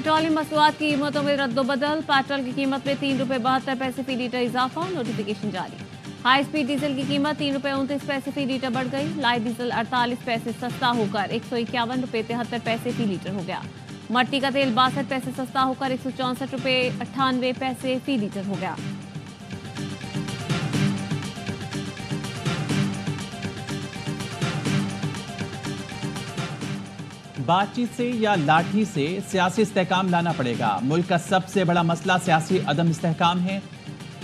Petroleum मसनूआत की कीमतों में रद्दोबदल। पेट्रोल की कीमत में 3 रुपये 72 पैसे फी लीटर इजाफा, नोटिफिकेशन जारी। हाई स्पीड डीजल की कीमत 3 रुपये 29 पैसे फी लीटर बढ़ गई। लाइट डीजल 48 पैसे सस्ता होकर 151 रुपये 73 पैसे फी लीटर हो गया। मट्टी का तेल 62 पैसे सस्ता होकर 164 रुपये 98 पैसे फी लीटर हो गया। बातचीत से या लाठी से सियासी इस्तेहकाम लाना पड़ेगा। मुल्क का सबसे बड़ा मसला सियासी अदम इस्तेहकाम है।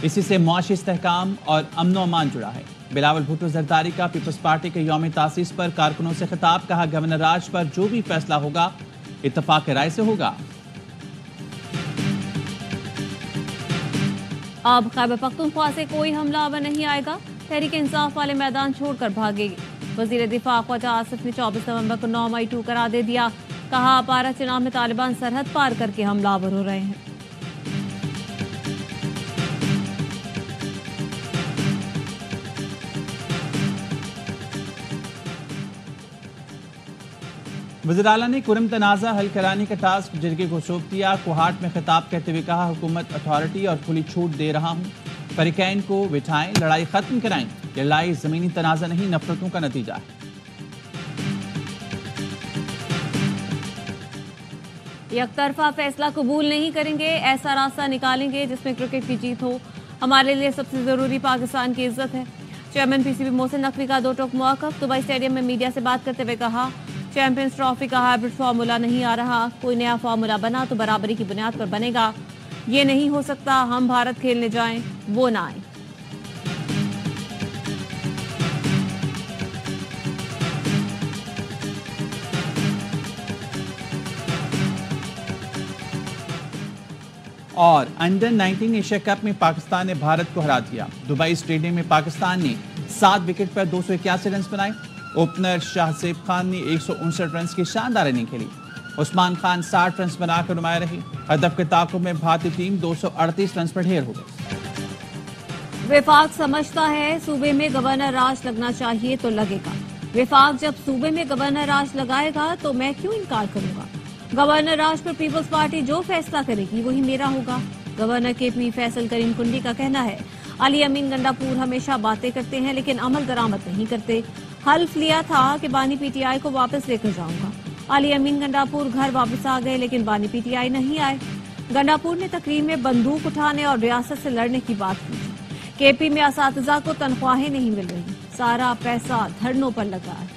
इसी से मुआशी इस्तेहकाम और अमन व अमान जुड़ा है। बिलावल भुट्टो जरदारी का पीपल्स पार्टी के यौम तासीस पर कारकुनों से खिताब। कहा, गवर्नर राज पर जो भी फैसला होगा इत्तफाक राय से होगा। अब खैबर पख्तूनख्वा से कोई हमलावर नहीं आएगा। तहरीक इंसाफ वाले मैदान छोड़कर भागेगी। वजीर दिफा ख्वाजा आसिफ ने 24 नवंबर को 9/2 करार दे दिया। कहा, अपारा चुनाव में तालिबान सरहद पार करके हमलावर हो रहे हैं। वज़ीर आला ने कुरम तनाज़ा हल कराने का टास्क जिरगे को सौंप दिया। कोहाट में खिताब कहते हुए कहा, हुकूमत अथॉरिटी और खुली छूट दे रहा हूँ। फरीकैन को बिठाएं, लड़ाई खत्म कराएं। ये लड़ाई जमीनी तनाज़ा नहीं, नफरतों का नतीजा है। यकतरफा फैसला कबूल नहीं करेंगे। ऐसा रास्ता निकालेंगे जिसमें क्रिकेट की जीत हो। हमारे लिए सबसे जरूरी पाकिस्तान की इज्जत है। चेयरमैन पीसीबी मोहसिन नकवी का 2 टोक मौक़िफ़। दुबई स्टेडियम में मीडिया से बात करते हुए कहा, चैंपियंस ट्रॉफी का हाइब्रिड फार्मूला नहीं आ रहा। कोई नया फार्मूला बना तो बराबरी की बुनियाद पर बनेगा। ये नहीं हो सकता हम भारत खेलने जाएं, वो ना आए। और अंडर 19 एशिया कप में पाकिस्तान ने भारत को हरा दिया। दुबई स्टेडियम में पाकिस्तान ने 7 विकेट पर 281 रन बनाए। ओपनर शाहजेब खान ने 159 रन की शानदार इनिंग खेली। उस्मान खान 60 रन बनाकर नुमाया रहे। हदफ के ताक़ुब में भारतीय टीम 238 रन पर ढेर हो गई। विफाक समझता है सूबे में गवर्नर राज लगना चाहिए तो लगेगा। विफाक जब सूबे में गवर्नर राज लगाएगा तो मैं क्यों इनकार करूंगा। गवर्नर राज पर पीपल्स पार्टी जो फैसला करेगी वही मेरा होगा। गवर्नर KP फैसल करीम कुंडी का कहना है, अली अमीन गंडापुर हमेशा बातें करते हैं लेकिन अमल दरामद नहीं करते। हल्फ लिया था कि बानी PTI को वापस लेकर जाऊंगा। अली अमीन गंडापुर घर वापस आ गए लेकिन बानी PTI नहीं आए। गंडापुर ने तकरीर में बंदूक उठाने और रियासत से लड़ने की बात की। KP में असातिज़ा को तनख्वाहें नहीं मिल रही, सारा पैसा धरनों पर लगा है।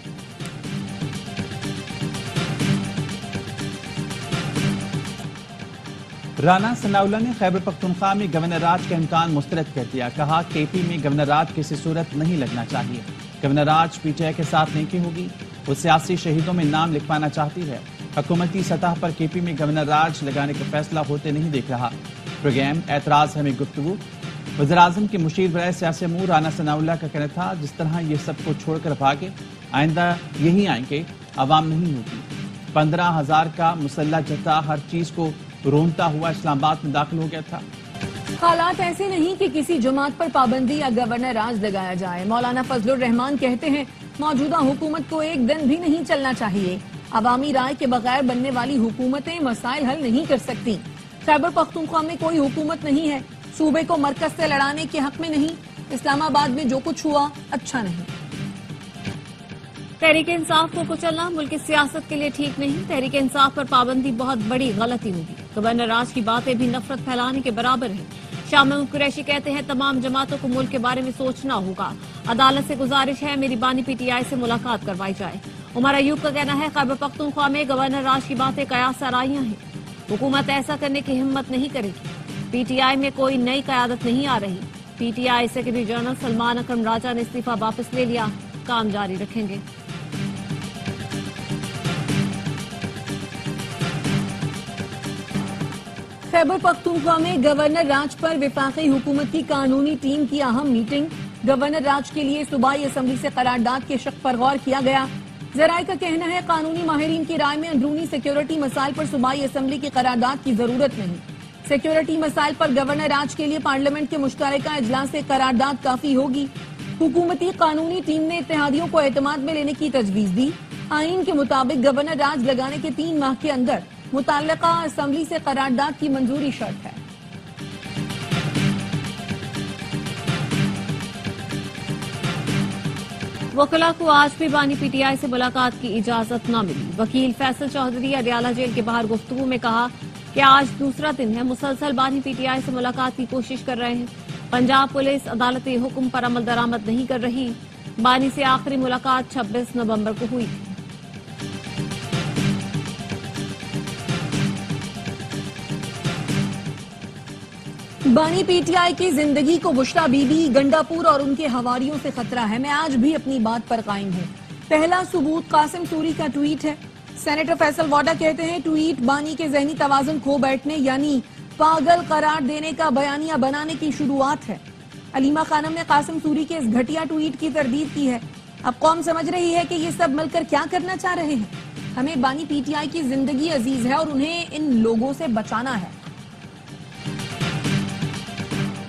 राना सनाउल्लाह ने खैबर पख्तूनख्वा में गवर्नर राज का इम्कान मुस्तरद कर दिया। कहा, KP में गवर्नर राज किसी सूरत नहीं लगना चाहिए। गवर्नर राज PTI के साथ नहीं की होगी। वो सियासी शहीदों में नाम लिखवाना चाहती है। हुकूमती सतह पर KP में गवर्नर राज लगाने का फैसला होते नहीं देख रहा। प्रोग्राम एतराज हमें गुफ्तगू। वज़ीर आज़म के मुशीर बराए सियासी अमूर राना सनाउल्लाह का कहना था, जिस तरह ये सबको छोड़कर भागे आइंदा यही आएंगे, अवाम नहीं होगी। 15,000 का मुसल्ला जत्था हर चीज को रोनता हुआ इस्लामाबाद में दाखिल हो गया था। हालात ऐसे नहीं कि किसी जमात पर पाबंदी या गवर्नर राज लगाया जाए। मौलाना फजलुर रहमान कहते हैं, मौजूदा हुकूमत को एक दिन भी नहीं चलना चाहिए। अवामी राय के बगैर बनने वाली हुकूमतें मसाइल हल नहीं कर सकती। खैबर पख्तूनख्वा में कोई हुकूमत नहीं है। सूबे को मरकज से लड़ाने के हक में नहीं। इस्लामाबाद में जो कुछ हुआ अच्छा नहीं। तहरीक इंसाफ को कुचलना मुल्क की सियासत के लिए ठीक नहीं। तहरीक इंसाफ पर पाबंदी बहुत बड़ी गलती होगी। गवर्नर राज की बातें भी नफरत फैलाने के बराबर है। शाह महमूद कुरैशी कहते हैं, तमाम जमातों को मुल्क के बारे में सोचना होगा। अदालत से गुजारिश है मेरी बानी PTI से मुलाकात करवाई जाए। उमर अयूब का कहना है, खैबर पख्तूनख्वा में गवर्नर राज की बातें कयास आराइयां हैं। हुकूमत ऐसा करने की हिम्मत नहीं करेगी। PTI में कोई नई क़यादत नहीं आ रही। PTI सेक्रेटरी जनरल सलमान अकरम राजा ने इस्तीफा वापस ले लिया, काम जारी रखेंगे। खैबर पख्तूनख्वा में गवर्नर राज पर विफाकी हुकूमत की कानूनी टीम की अहम मीटिंग। गवर्नर राज के लिए सूबाई असम्बली से करारदाद के शक पर गौर किया गया। जराये का कहना है, कानूनी माहिरीन की राय में अंदरूनी सिक्योरिटी मसाइल पर सूबाई असम्बली की करारदाद की जरूरत नहीं। सिक्योरिटी मसाइल पर गवर्नर राज के लिए पार्लियामेंट के मुश्तरका इजलास से करारदाद काफी होगी। हुकूमती कानूनी टीम ने इत्तेहादियों को एतमाद में लेने की तजवीज दी। आईन के मुताबिक गवर्नर राज लगाने के 3 माह के अंदर मुताल्लिका असेंबली से करारदाद की मंजूरी शर्त है। वकीला को आज भी बानी पीटीआई से मुलाकात की इजाजत न मिली। वकील फैसल चौधरी अडयाला जेल के बाहर गुफ्तगू में कहा कि आज दूसरा दिन है, मुसलसल बानी पीटीआई से मुलाकात की कोशिश कर रहे हैं। पंजाब पुलिस अदालती हुक्म पर अमल दरामद नहीं कर रही। बानी से आखिरी मुलाकात 26 नवंबर को हुई थी। बानी पीटीआई की जिंदगी को बुशरा बीबी, गंडापुर और उनके हवारियों से खतरा है। मैं आज भी अपनी बात पर कायम हूं। पहला सबूत कासिम सूरी का ट्वीट है। सेनेटर फैसल वाडा कहते हैं ट्वीट बानी के जहनी तवाज़ुन खो बैठने यानी पागल करार देने का बयानिया बनाने की शुरुआत है। अलीमा खानम ने कासिम सूरी के इस घटिया ट्वीट की तरदीद की है। अब कौम समझ रही है कि ये सब मिलकर क्या करना चाह रहे हैं। हमें बानी पीटीआई की जिंदगी अजीज है और उन्हें इन लोगों से बचाना है।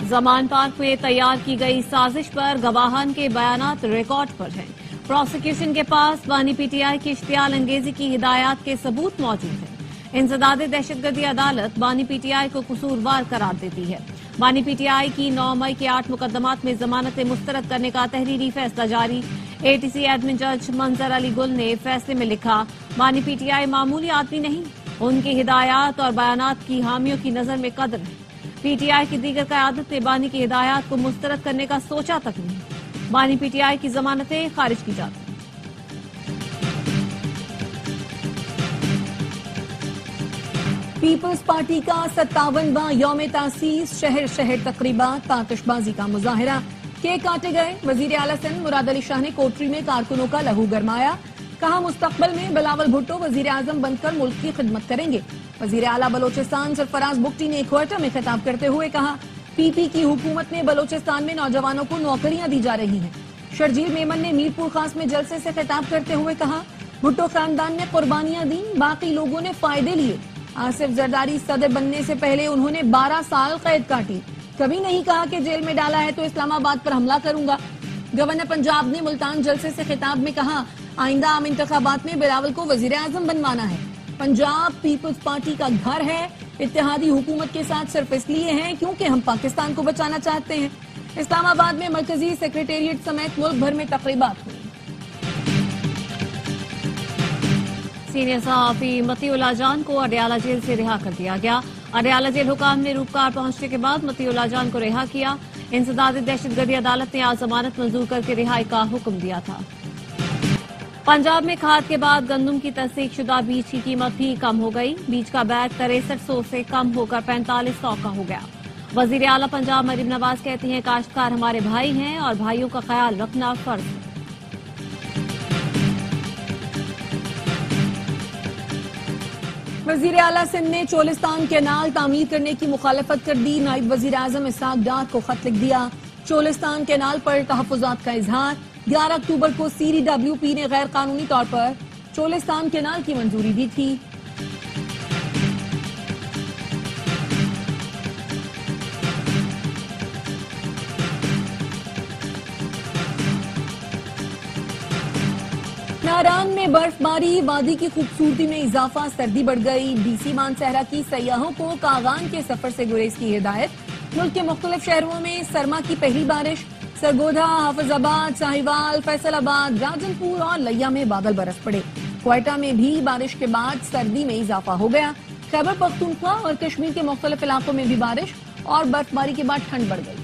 जमान पार्क में तैयार की गई साजिश पर गवाहान के बयानात रिकॉर्ड पर हैं। प्रोसिक्यूशन के पास बानी पीटीआई की इश्तियाल अंगेजी की हिदायत के सबूत मौजूद हैं। इंसदादे दहशतगर्दी अदालत बानी पीटीआई को कसूरवार करार देती है। बानी पीटीआई की 9 मई के 8 मुकदमात में जमानतें मुस्तरद करने का तहरीरी फैसला जारी। एटीसी एडमिन जज मंजर अली गुल ने फैसले में लिखा, बानी पीटीआई मामूली आदमी नहीं, उनकी हिदायत और बयानात की हामियों की नजर में कदर है। पीटीआई की दीगर क़यादत ने बानी की हिदायत को मुस्तरद करने का सोचा तक नहीं। बानी पीटीआई की जमानतें खारिज की जाती। पीपल्स पार्टी का 57वां यौम तासीस, शहर शहर तकरीबात, आतिशबाजी का मुजाहिरा, केक काटे गए। वजीर आला सिंध मुराद अली शाह ने कोटरी में कारकुनों का लहू गरमाया। कहा मुस्तकबिल में बिलावल भुट्टो वजीर आजम बनकर मुल्क की खिदमत करेंगे। वजीर आला बलोचिस्तान सरफराज बुगटी ने क्वार्टर में खिताब करते हुए कहा पीपी की हुकूमत में बलोचिस्तान में नौजवानों को नौकरियां दी जा रही हैं। शर्जील मेमन ने मीरपुर खास में जलसे से खिताब करते हुए कहा भुट्टो खानदान ने कुर्बानियां दी, बाकी लोगों ने फायदे लिए। आसिफ जरदारी सदर बनने से पहले उन्होंने 12 साल कैद काटी। कभी नहीं कहा कि जेल में डाला है तो इस्लामाबाद पर हमला करूंगा। गवर्नर पंजाब ने मुल्तान जलसे से खिताब में कहा आइंदा आम इंतखाबात में बिलावल को वजीर आजम बनवाना है। पंजाब पीपल्स पार्टी का घर है। इत्तेहादी हुकूमत के साथ सिर्फ इसलिए हैं क्योंकि हम पाकिस्तान को बचाना चाहते हैं। इस्लामाबाद में मरकजी सेक्रेटेरिएट समेत मुल्क भर में तकरीबात हुई। सीनियर सहाफी मतीउल्लाह जान को अडयाला जेल से रिहा कर दिया गया। अडयाला जेल हुकाम ने रूपकार पहुंचने के बाद मतीउल्लाह जान को रिहा किया। इंसदाद दहशतगर्दी अदालत ने आज जमानत मंजूर करके रिहाई का हुक्म दिया था। पंजाब में खाद के बाद गंदम की तस्दीकशुदा बीज की कीमत भी कम हो गई। बीज का बैग 6300 से कम होकर 4500 का हो गया। वजीर आला पंजाब मरीम नवाज कहती हैं काश्तकार हमारे भाई हैं और भाइयों का ख्याल रखना फर्ज है। वजीर आला सिंध ने चोलिस्तान कैनाल तामीर करने की मुखालफत कर दी। नायब वजीर आजम इसहाक डार को खत लिख दिया। चोलिस्तान कैनाल पर तहफुजात का इजहार। 11 अक्टूबर को CDWP ने गैर कानूनी तौर पर चोलिस्तान कैनाल की मंजूरी दी थी। नारान में बर्फबारी, वादी की खूबसूरती में इजाफा, सर्दी बढ़ गई। DC मानसहरा की सयाहों को कागान के सफर से गुरेज की हिदायत। मुल्क के मुख्तलिफ शहरों में सरमा की पहली बारिश। सरगोधा, हाफिजाबाद, साहिवाल, फैसलाबाद, राजनपुर और लिया में बादल बरस पड़े। क्वेटा में भी बारिश के बाद सर्दी में इजाफा हो गया। खैबर पख्तूनख्वा और कश्मीर के मुख्तलिफ इलाकों में भी बारिश और बर्फबारी के बाद ठंड बढ़ गई।